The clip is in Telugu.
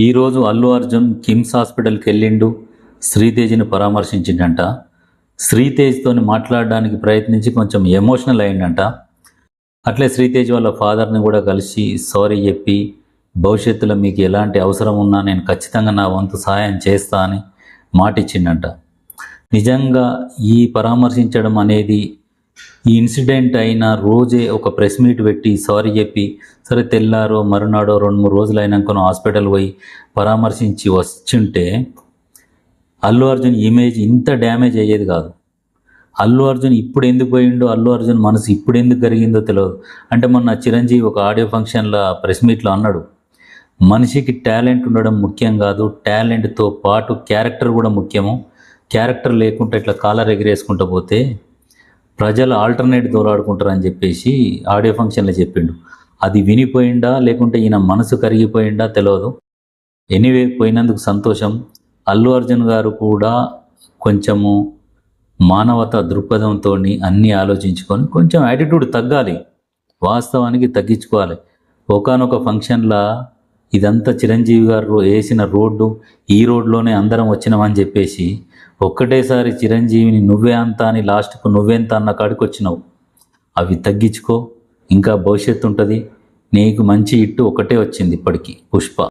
ఈరోజు అల్లు అర్జున్ కిమ్స్ హాస్పిటల్కి వెళ్ళిండు. శ్రీతేజ్ని పరామర్శించిండంట. శ్రీతేజ్తోని మాట్లాడడానికి ప్రయత్నించి కొంచెం ఎమోషనల్ అయిందంట. అట్లే శ్రీతేజ్ వాళ్ళ ఫాదర్ని కూడా కలిసి సారీ చెప్పి భవిష్యత్తులో మీకు ఎలాంటి అవసరం ఉన్నా నేను ఖచ్చితంగా నా వంతు సహాయం చేస్తా అని మాటిచ్చిండంట. నిజంగా ఈ పరామర్శించడం అనేది ఈ ఇన్సిడెంట్ అయిన రోజే ఒక ప్రెస్ మీట్ పెట్టి సారీ చెప్పి సరే తెల్లారో మరునాడో 2-3 రోజులు అయినాక హాస్పిటల్ పోయి పరామర్శించి వచ్చుంటే అల్లు అర్జున్ ఇమేజ్ ఇంత డ్యామేజ్ అయ్యేది కాదు. అల్లు అర్జున్ ఇప్పుడు ఎందుకు పోయిండో, అల్లు అర్జున్ మనసు ఇప్పుడు ఎందుకు కరిగిందో తెలియదు. అంటే మొన్న చిరంజీవి ఒక ఆడియో ఫంక్షన్లో ప్రెస్ మీట్లో అన్నాడు, మనిషికి టాలెంట్ ఉండడం ముఖ్యం కాదు, టాలెంట్తో పాటు క్యారెక్టర్ కూడా ముఖ్యము. క్యారెక్టర్ లేకుంటే ఇట్లా కాలర్ ఎగిరేసుకుంటూ పోతే ప్రజలు ఆల్టర్నేట్ దోలాడుకుంటారని చెప్పేసి ఆడియో ఫంక్షన్లో చెప్పిండు. అది వినిపోయిందా లేకుంటే ఈయన మనసు కరిగిపోయిందా తెలియదు. ఎనీవే పోయినందుకు సంతోషం. అల్లు అర్జున్ గారు కూడా కొంచెము మానవత దృక్పథంతో అన్నీ ఆలోచించుకొని కొంచెం యాటిట్యూడ్ తగ్గాలి, వాస్తవానికి తగ్గించుకోవాలి. ఒకానొక ఫంక్షన్లో ఇదంతా చిరంజీవి గారు వేసిన రోడ్డు, ఈ రోడ్లోనే అందరం వచ్చినామని చెప్పేసి ఒక్కటేసారి చిరంజీవిని నువ్వే అంతా అని లాస్ట్కు నువ్వెంత అన్న కాడికి వచ్చినావు. అవి తగ్గించుకో, ఇంకా భవిష్యత్తు ఉంటుంది. నీకు మంచి హిట్ ఒకటే వచ్చింది ఇప్పటికీ, పుష్ప.